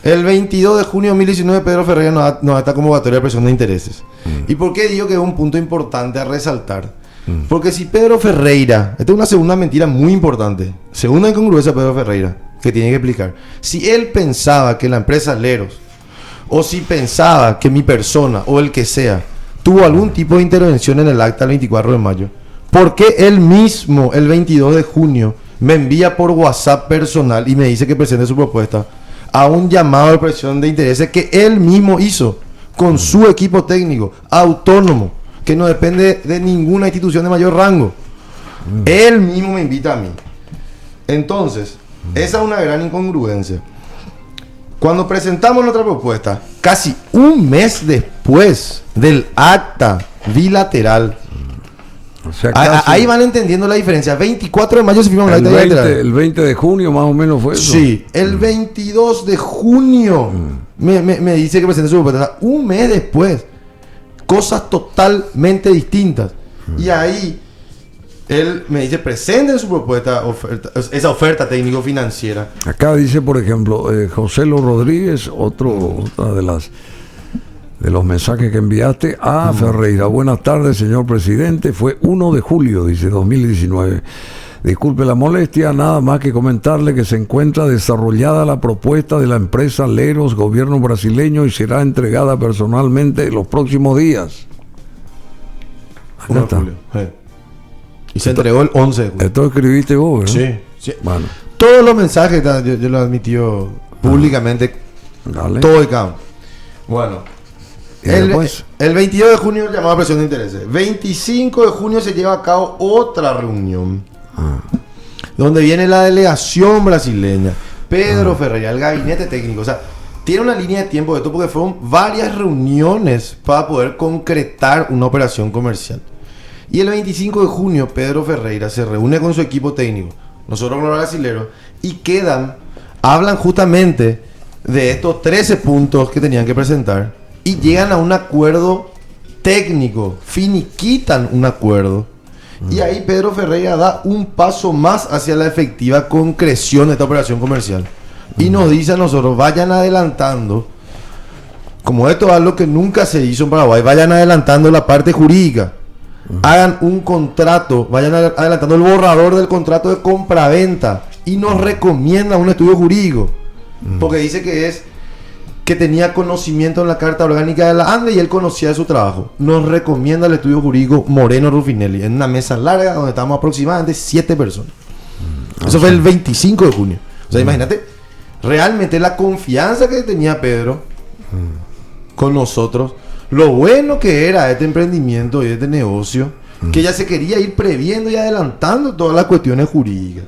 el 22 de junio de 2019 Pedro Ferreira nos da esta convocatoria de presión de intereses. ¿Y por qué digo que es un punto importante a resaltar? Porque si Pedro Ferreira, esta es una segunda mentira muy importante, segunda incongruencia Pedro Ferreira, que tiene que explicar. Si él pensaba que la empresa Leros, o si pensaba que mi persona, o el que sea, tuvo algún tipo de intervención en el acta del 24 de mayo, ¿por qué él mismo, el 22 de junio, me envía por WhatsApp personal y me dice que presente su propuesta a un llamado de presión de intereses que él mismo hizo con su equipo técnico, autónomo, que no depende de ninguna institución de mayor rango? Él mismo me invita a mí. Entonces, esa es una gran incongruencia. Cuando presentamos nuestra propuesta, casi un mes después del acta bilateral, o sea, ahí van entendiendo la diferencia. 24 de mayo se firma un acta bilateral. El 20 de junio más o menos fue eso. Sí, el 22 de junio me dice que presente su propuesta. Un mes después. Cosas totalmente distintas. Y ahí él me dice, presenten su propuesta, esa oferta técnico-financiera. Acá dice, por ejemplo, José Lo Rodríguez, otra de los mensajes que enviaste a Ferreira. Buenas tardes, señor presidente. Fue 1 de julio, dice, 2019. Disculpe la molestia, nada más que comentarle que se encuentra desarrollada la propuesta de la empresa Leros, gobierno brasileño, y será entregada personalmente en los próximos días. Acá está. Y se entregó el 11 de julio. Esto escribiste vos, ¿verdad? Sí. Bueno. Todos los mensajes yo lo admitió públicamente. Dale. Todo y cada uno. Bueno. El 22 de junio llamado a presión de intereses. 25 de junio se lleva a cabo otra reunión. Donde viene la delegación brasileña. Pedro Ferreira, el gabinete técnico. O sea, tiene una línea de tiempo de esto porque fueron varias reuniones para poder concretar una operación comercial. Y el 25 de junio Pedro Ferreira se reúne con su equipo técnico, nosotros con los brasileros, y hablan justamente de estos 13 puntos que tenían que presentar y llegan a un acuerdo técnico, finiquitan un acuerdo. Y ahí Pedro Ferreira da un paso más hacia la efectiva concreción de esta operación comercial. Y nos dice a nosotros, vayan adelantando, como esto es algo que nunca se hizo en Paraguay, vayan adelantando la parte jurídica. Hagan un contrato, vayan adelantando el borrador del contrato de compra-venta y nos recomienda un estudio jurídico. Porque dice que tenía conocimiento en la carta orgánica de la ANDE y él conocía de su trabajo. Nos recomienda el estudio jurídico Moreno Rufinelli en una mesa larga donde estábamos aproximadamente 7 personas. Eso fue el 25 de junio. O sea, imagínate realmente la confianza que tenía Pedro con nosotros, lo bueno que era este emprendimiento y este negocio, que ya se quería ir previendo y adelantando todas las cuestiones jurídicas.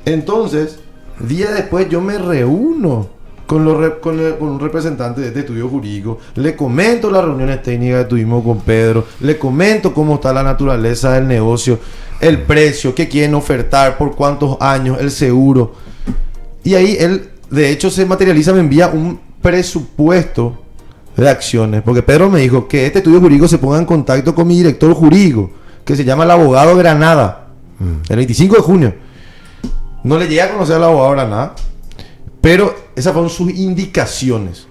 Entonces, días después yo me reúno con un representante de este estudio jurídico, le comento las reuniones técnicas que tuvimos con Pedro, le comento cómo está la naturaleza del negocio, el precio, qué quieren ofertar, por cuántos años, el seguro. Y ahí él, de hecho, se materializa, me envía un presupuesto de acciones, porque Pedro me dijo que este estudio jurídico se ponga en contacto con mi director jurídico, que se llama el abogado Granada, el 25 de junio. No le llegué a conocer al abogado Granada, pero esas fueron sus indicaciones.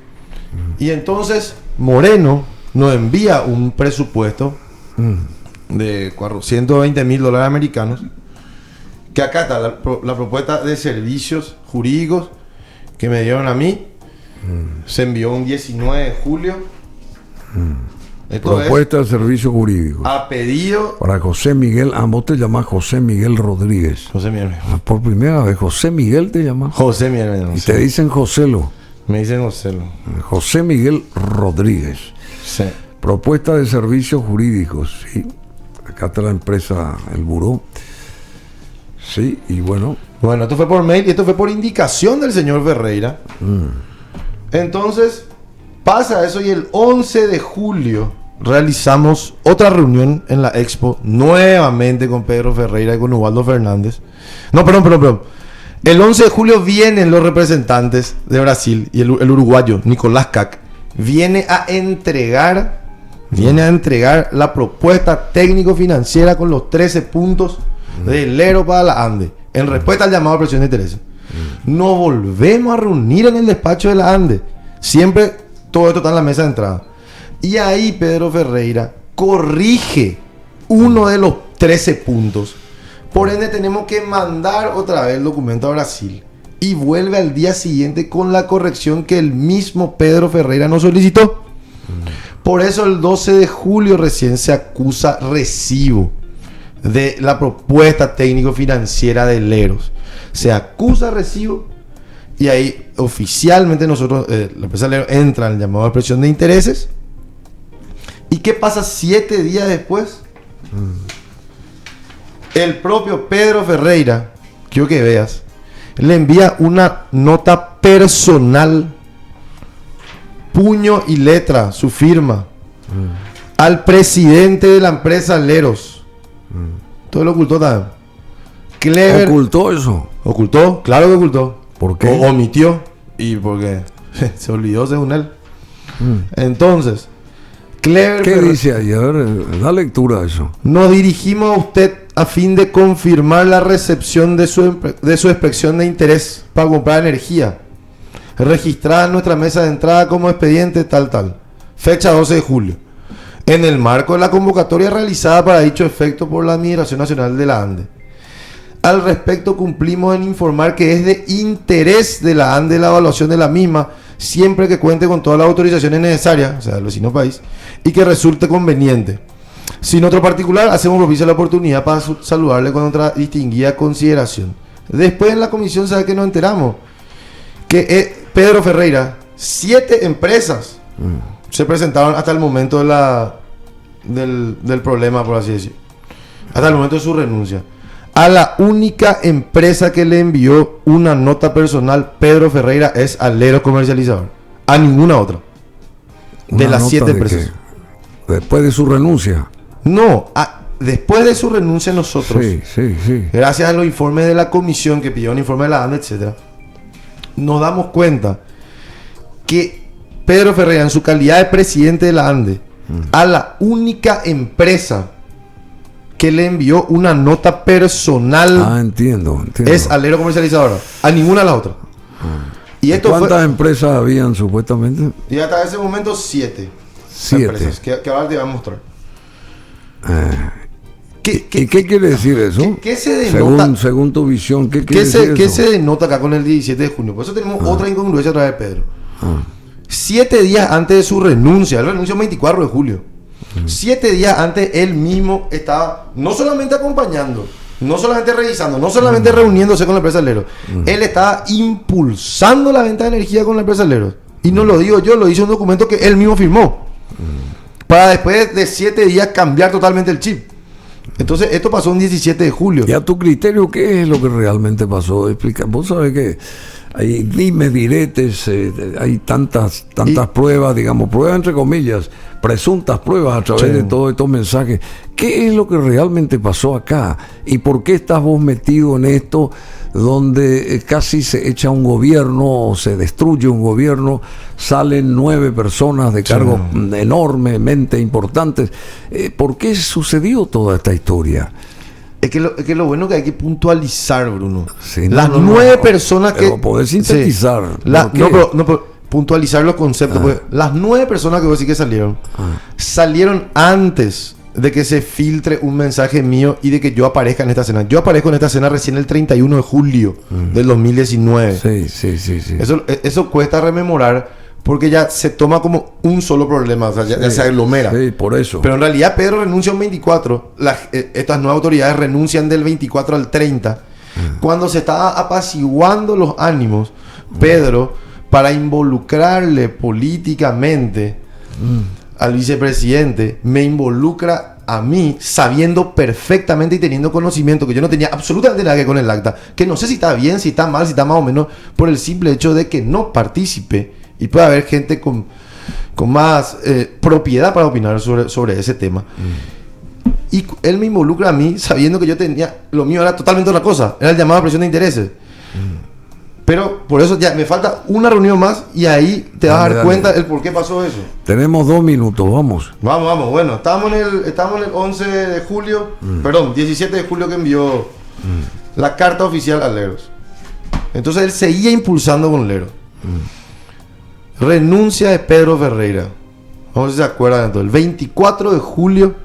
Y entonces Moreno nos envía un presupuesto de $120,000 americanos, que acá está la propuesta de servicios jurídicos que me dieron a mí. Se envió un 19 de julio. Esto propuesta de servicios jurídicos. A pedido. Para José Miguel, vos te llamás José Miguel Rodríguez. José Miguel. Por primera vez, José Miguel te llamas. José Miguel. Y te dicen Joselo. Me dicen Joselo. José Miguel Rodríguez. Sí. Propuesta de servicios jurídicos, sí. Acá está la empresa, el buró. Sí, y bueno. Bueno, esto fue por mail y esto fue por indicación del señor Ferreira. Entonces, pasa eso y el 11 de julio realizamos otra reunión en la Expo, nuevamente con Pedro Ferreira y con Ubaldo Fernández. No, perdón. El 11 de julio vienen los representantes de Brasil y el uruguayo Nicolás Cac viene a entregar la propuesta técnico-financiera con los 13 puntos del ERO para la ANDE, en respuesta al llamado a presión de intereses. Nos volvemos a reunir en el despacho de la ANDE. Siempre todo esto está en la mesa de entrada. Y ahí Pedro Ferreira corrige uno de los 13 puntos. Por ende tenemos que mandar otra vez el documento a Brasil. Y vuelve al día siguiente con la corrección que el mismo Pedro Ferreira nos solicitó. Por eso el 12 de julio recién se acusa recibo de la propuesta técnico-financiera de Leros. Se acusa recibo y ahí oficialmente nosotros, la empresa Leros entra en el llamado a presión de intereses. ¿Y qué pasa 7 días después? El propio Pedro Ferreira, quiero que veas, le envía una nota personal, puño y letra, su firma, al presidente de la empresa Leros. Todo lo ocultó también. Clever. ¿Ocultó eso? Ocultó, claro que ocultó. ¿Por qué? O omitió. Y porque se olvidó según él. Entonces, Clever. ¿Qué dice ahí? A ver, da lectura a eso. Nos dirigimos a usted a fin de confirmar la recepción de su expresión de interés para comprar energía, registrada en nuestra mesa de entrada como expediente tal. Fecha 12 de julio. En el marco de la convocatoria realizada para dicho efecto por la Administración Nacional de la ANDE. Al respecto, cumplimos en informar que es de interés de la ANDE la evaluación de la misma, siempre que cuente con todas las autorizaciones necesarias, o sea, del vecino país, y que resulte conveniente. Sin otro particular, hacemos propicia la oportunidad para saludarle con otra distinguida consideración. Después en la comisión, ¿sabe que nos enteramos? Que Pedro Ferreira, 7 empresas se presentaron hasta el momento del problema, por así decir. Hasta el momento de su renuncia. A la única empresa que le envió una nota personal Pedro Ferreira es a Leros Comercializador. A ninguna otra. De las 7 empresas. Después de su renuncia. No, después de su renuncia nosotros, sí. gracias a los informes de la comisión que pidió un informe de la ANDE, etc., nos damos cuenta que Pedro Ferreira, en su calidad de presidente de la ANDE, a la única empresa que le envió una nota personal entiendo. es a Leros Comercializadora, a ninguna de las otras. Y esto ¿cuántas empresas habían supuestamente? Y hasta ese momento 7 empresas que ahora te voy a mostrar. ¿Qué quiere decir eso? ¿Qué se denota? Según tu visión, ¿qué quiere decir eso? ¿Qué se denota acá con el 17 de junio? Por eso tenemos otra incongruencia a través de Pedro. 7 días antes de su renuncia, él renunció el 24 de julio. 7 días antes él mismo estaba no solamente acompañando, no solamente revisando, no solamente reuniéndose con la empresa Leros, él estaba impulsando la venta de energía con la empresa Leros. Y no lo digo yo, lo hizo un documento que él mismo firmó. Para después de 7 días cambiar totalmente el chip. Entonces esto pasó un 17 de julio. ¿Y a tu criterio qué es lo que realmente pasó? Explica. Vos sabés que hay dime diretes, hay tantas pruebas, digamos, pruebas entre comillas, presuntas pruebas a través de todos estos mensajes. ¿Qué es lo que realmente pasó acá? ¿Y por qué estás vos metido en esto donde casi se echa un gobierno o se destruye un gobierno, salen 9 personas de cargos enormemente importantes? ¿Por qué sucedió toda esta historia? Es que lo bueno que hay que puntualizar, Bruno. Sí, las 9 personas que... Poder sintetizar. pero puntualizar los conceptos. Porque las 9 personas que vos decís que salieron antes de que se filtre un mensaje mío y de que yo aparezca en esta escena. Yo aparezco en esta escena recién el 31 de julio del 2019. Sí. Eso cuesta rememorar porque ya se toma como un solo problema, o sea, ya se aglomera. Sí, por eso. Pero en realidad Pedro renuncia un 24, estas nuevas autoridades renuncian del 24 al 30. Cuando se estaba apaciguando los ánimos, Pedro, para involucrarle políticamente al vicepresidente, me involucra a mí sabiendo perfectamente y teniendo conocimiento que yo no tenía absolutamente nada que ver con el acta, que no sé si está bien, si está mal, si está más o menos, por el simple hecho de que no participe y puede haber gente con más propiedad para opinar sobre ese tema. Y él me involucra a mí sabiendo que yo tenía, lo mío era totalmente otra cosa, era el llamado a presión de intereses. Pero por eso ya me falta una reunión más y ahí te vas a dar cuenta el por qué pasó eso. Tenemos 2 minutos, vamos. Vamos. Bueno, estamos en el 11 de julio, perdón, 17 de julio que envió la carta oficial a Leros. Entonces él seguía impulsando con Leros. Renuncia de Pedro Ferreira. Vamos a ver si se acuerdan de todo. El 24 de julio,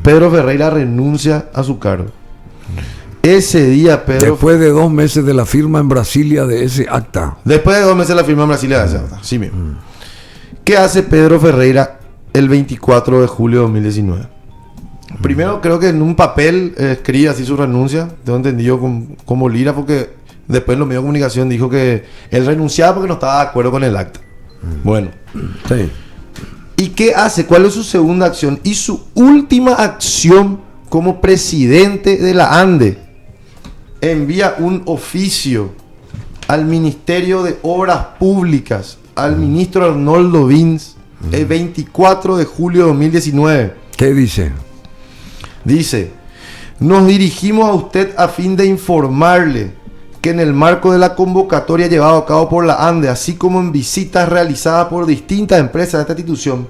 Pedro Ferreira renuncia a su cargo. Ese día Pedro... Después de 2 meses de la firma en Brasilia de ese acta. Después de 2 meses de la firma en Brasilia de ese acta. Sí mismo. ¿Qué hace Pedro Ferreira el 24 de julio de 2019? Primero creo que en un papel escribe así su renuncia. Tengo entendido como Lira, porque después en los medios de comunicación dijo que él renunciaba porque no estaba de acuerdo con el acta. Bueno. Sí. ¿Y qué hace? ¿Cuál es su segunda acción? Y su última acción como presidente de la ANDE. Envía un oficio al Ministerio de Obras Públicas, al ministro Arnoldo Vins, el 24 de julio de 2019. ¿Qué dice? Dice: nos dirigimos a usted a fin de informarle que en el marco de la convocatoria llevada a cabo por la ANDE, así como en visitas realizadas por distintas empresas de esta institución,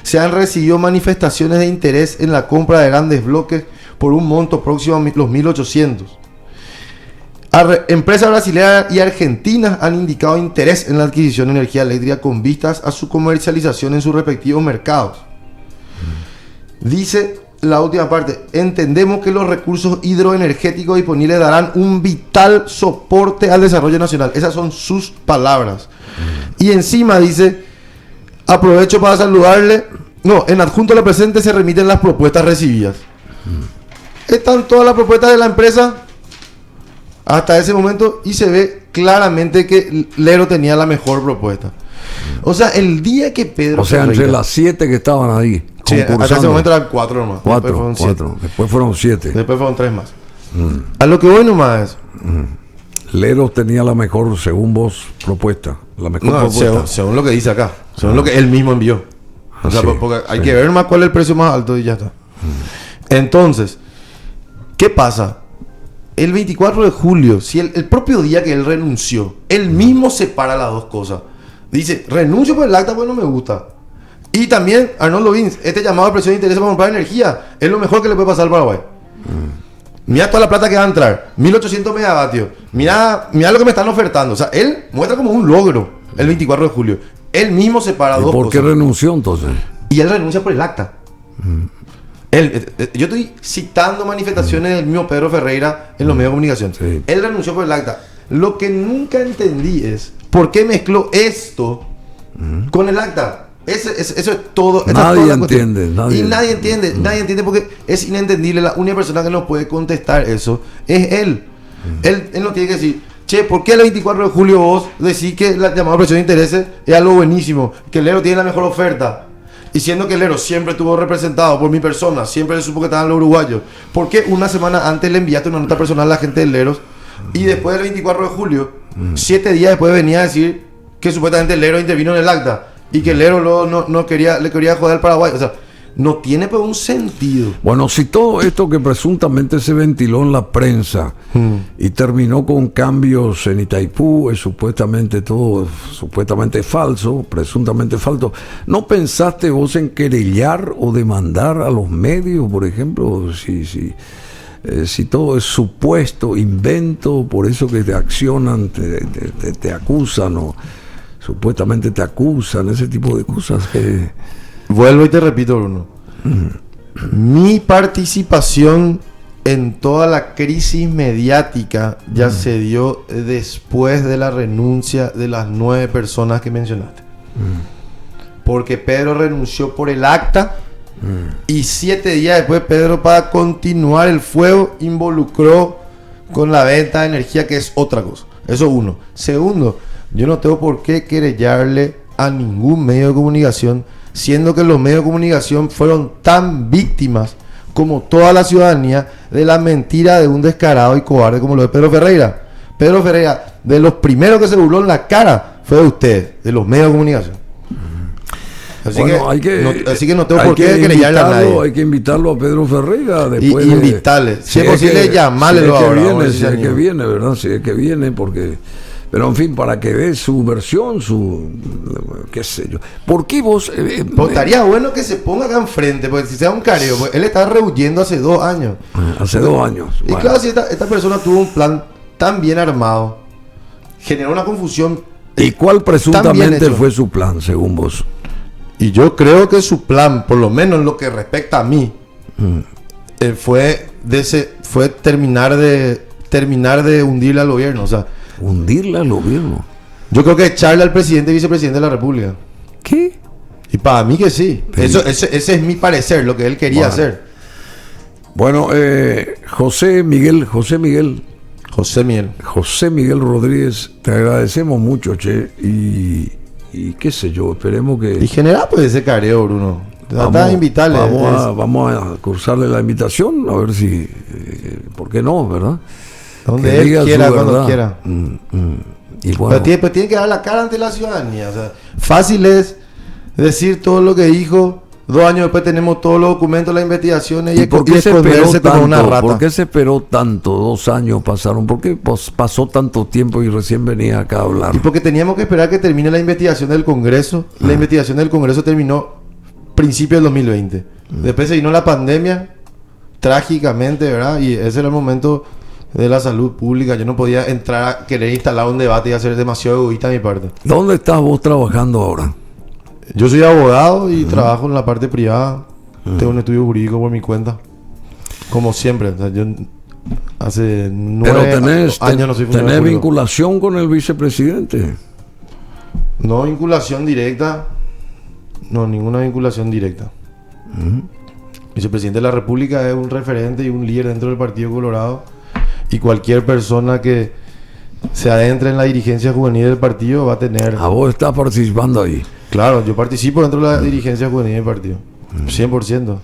se han recibido manifestaciones de interés en la compra de grandes bloques por un monto próximo a los 1.800. Empresas brasileñas y argentinas han indicado interés en la adquisición de energía eléctrica con vistas a su comercialización en sus respectivos mercados. Dice la última parte: entendemos que los recursos hidroenergéticos disponibles darán un vital soporte al desarrollo nacional. Esas son sus palabras. Y encima dice: aprovecho para saludarle. No, en adjunto a la presente se remiten las propuestas recibidas. Están todas las propuestas de la empresa hasta ese momento y se ve claramente que Lero tenía la mejor propuesta. O sea, el día que Pedro... O sea, entre las 7 que estaban ahí. Sí, hasta ese momento eran 4 nomás. 4. Después fueron 7. Después fueron 3 más. A lo que voy nomás es... Lero tenía la mejor, según vos, propuesta. La mejor propuesta. Según lo que dice acá. Según lo que él mismo envió. O sea, porque hay que ver más cuál es el precio más alto y ya está. Entonces, ¿qué pasa? El 24 de julio, si el propio día que él renunció, él mismo separa las dos cosas. Dice: renuncio por el acta porque no me gusta. Y también, Arnoldo Vins, este llamado a presión de interés para comprar energía es lo mejor que le puede pasar al Paraguay. Mira toda la plata que va a entrar, 1.800 megavatios. Mira lo que me están ofertando. O sea, él muestra como un logro el 24 de julio. Él mismo separa dos cosas. ¿Por qué renunció entonces? Y él renuncia por el acta. Yo estoy citando manifestaciones del mismo Pedro Ferreira en los medios de comunicación. Sí. Él renunció por el acta. Lo que nunca entendí es por qué mezcló esto con el acta. Eso es todo. Nadie entiende. Nadie entiende porque es inentendible. La única persona que nos puede contestar eso es él. Él no tiene que decir: che, ¿por qué el 24 de julio vos decís que la llamada presión de intereses es algo buenísimo? Que el Lero tiene la mejor oferta. Y siendo que el Lero siempre estuvo representado por mi persona, siempre le supo que estaban los uruguayos. ¿Por qué una semana antes le enviaste una nota personal a la gente del Leros? Y después del 24 de julio, 7 días después venía a decir que supuestamente el Lero intervino en el acta y que el Lero le quería joder al Paraguay. O sea, no tiene pues un sentido. Bueno, si todo esto que presuntamente se ventiló en la prensa y terminó con cambios en Itaipú, es supuestamente falso, presuntamente falso, ¿no pensaste vos en querellar o demandar a los medios, por ejemplo? Si todo es supuesto, invento, por eso que te accionan, te acusan o supuestamente te acusan, ese tipo de cosas que... Vuelvo y te repito, Bruno. Mi participación en toda la crisis mediática ya se dio después de la renuncia de las 9 personas que mencionaste. Porque Pedro renunció por el acta y 7 días después Pedro, para continuar el fuego, involucró con la venta de energía, que es otra cosa. Eso uno. Segundo, yo no tengo por qué querellarle a ningún medio de comunicación, siendo que los medios de comunicación fueron tan víctimas como toda la ciudadanía de la mentira de un descarado y cobarde como lo de Pedro Ferreira. Pedro Ferreira, de los primeros que se burló en la cara fue de ustedes, de los medios de comunicación. Así, bueno, así que no tengo por qué querellarle a nadie. Hay que invitarlo a Pedro Ferreira después. Y invitarle, si es posible, llamarle ahora. Si es que viene, ¿verdad? Si es que viene, porque... Pero en fin, para que dé su versión, qué sé yo. ¿Por qué vos...? Pues estaría bueno que se ponga acá enfrente, porque si sea un careo, pues él está rehuyendo hace 2 años. Hace 2 años. Y bueno, claro, si esta persona tuvo un plan tan bien armado, generó una confusión. ¿Y cuál presuntamente fue su plan, según vos? Y yo creo que su plan, por lo menos en lo que respecta a mí, fue terminar de hundirle al gobierno. O sea, ¿hundirle al gobierno? Yo creo que echarle al presidente y vicepresidente de la República. ¿Qué? Y para mí que sí. Ese es mi parecer, lo que él quería hacer. Bueno, José Miguel Rodríguez, te agradecemos mucho, che. Y qué sé yo, esperemos que... Y generar pues ese careo, Bruno. Vamos a invitarle. Vamos a cursarle la invitación, a ver si... ¿por qué no, verdad? Donde él quiera, cuando quiera. Y bueno, pero tiene que dar la cara ante la ciudadanía. O sea, fácil es decir todo lo que dijo. 2 años después tenemos todos los documentos, las investigaciones, y ¿por qué se esperó tanto? Una rata. ¿Por qué se esperó tanto? 2 años pasaron. ¿Por qué pasó tanto tiempo y recién venía acá a hablar? Y porque teníamos que esperar que termine la investigación del Congreso. La investigación del Congreso terminó principios del 2020. Después se vino la pandemia, trágicamente, ¿verdad? Y ese era el momento de la salud pública. Yo no podía entrar a querer instalar un debate y hacer demasiado egoísta de mi parte. ¿Dónde estás vos trabajando ahora? Yo soy abogado y trabajo en la parte privada. Tengo un estudio jurídico por mi cuenta. Como siempre. O sea, yo hace 9 años no soy funcionario. ¿Tenés vinculación con el vicepresidente? No vinculación directa. No, ninguna vinculación directa. El vicepresidente de la República es un referente y un líder dentro del Partido Colorado. Y cualquier persona que se adentre en la dirigencia juvenil del partido va a tener... ¿A vos estás participando ahí? Claro, yo participo dentro de la dirigencia juvenil del partido. 100%.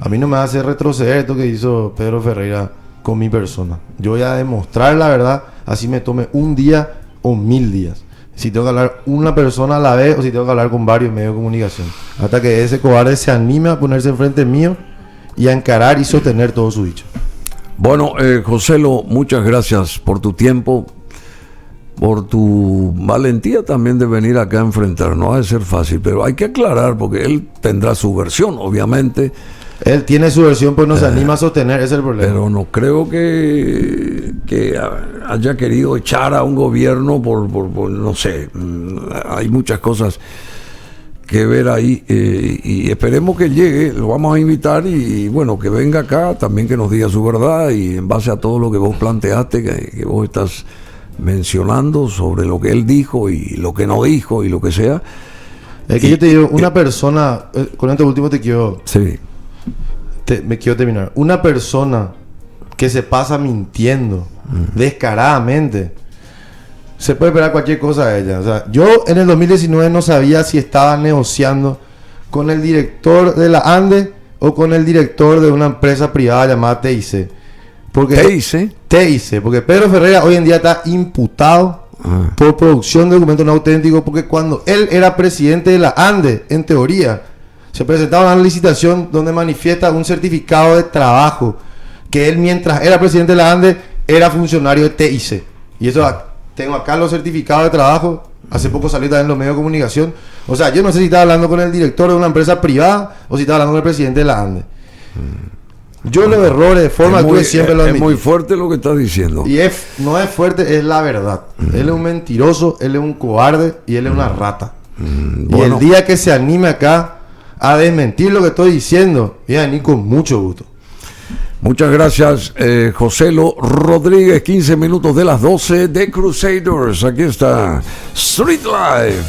A mí no me hace retroceder esto que hizo Pedro Ferreira con mi persona. Yo voy a demostrar la verdad, así me tome 1 día o 1000 días. Si tengo que hablar una persona a la vez o si tengo que hablar con varios medios de comunicación. Hasta que ese cobarde se anime a ponerse enfrente mío y a encarar y sostener todo su dicho. Bueno, Joselo, muchas gracias por tu tiempo, por tu valentía también de venir acá a enfrentar. No va a ser fácil, pero hay que aclarar porque él tendrá su versión, obviamente. Él tiene su versión, pues no se anima a sostener, ese es el problema. Pero no creo que haya querido echar a un gobierno por no sé, hay muchas cosas que ver ahí, y esperemos que llegue. Lo vamos a invitar y bueno, que venga acá también, que nos diga su verdad, y en base a todo lo que vos planteaste, que vos estás mencionando sobre lo que él dijo y lo que no dijo y lo que sea. Es que yo te digo, una persona, con esto último te quiero... Sí. Me quiero terminar. Una persona que se pasa mintiendo descaradamente, se puede esperar cualquier cosa de ella. O sea, yo en el 2019 no sabía si estaba negociando con el director de la ANDE o con el director de una empresa privada llamada TIC. TIC, porque Pedro Ferreira hoy en día está imputado por producción de documentos no auténticos, porque cuando él era presidente de la ANDE, en teoría, se presentaba una licitación donde manifiesta un certificado de trabajo que él, mientras era presidente de la ANDE, era funcionario de TIC. Y eso, tengo acá los certificados de trabajo. Hace poco salió también en los medios de comunicación. O sea, yo no sé si estaba hablando con el director de una empresa privada o si estaba hablando con el presidente de la ANDE. Yo los errores de forma que siempre lo admití. Es muy fuerte lo que estás diciendo. Y no es fuerte, es la verdad. Él es un mentiroso, él es un cobarde y él es una rata. Y el día que se anime acá a desmentir lo que estoy diciendo, voy a venir con mucho gusto. Muchas gracias, Joselo Rodríguez. 15 minutos de las 12 de Crusaders. Aquí está Street Life.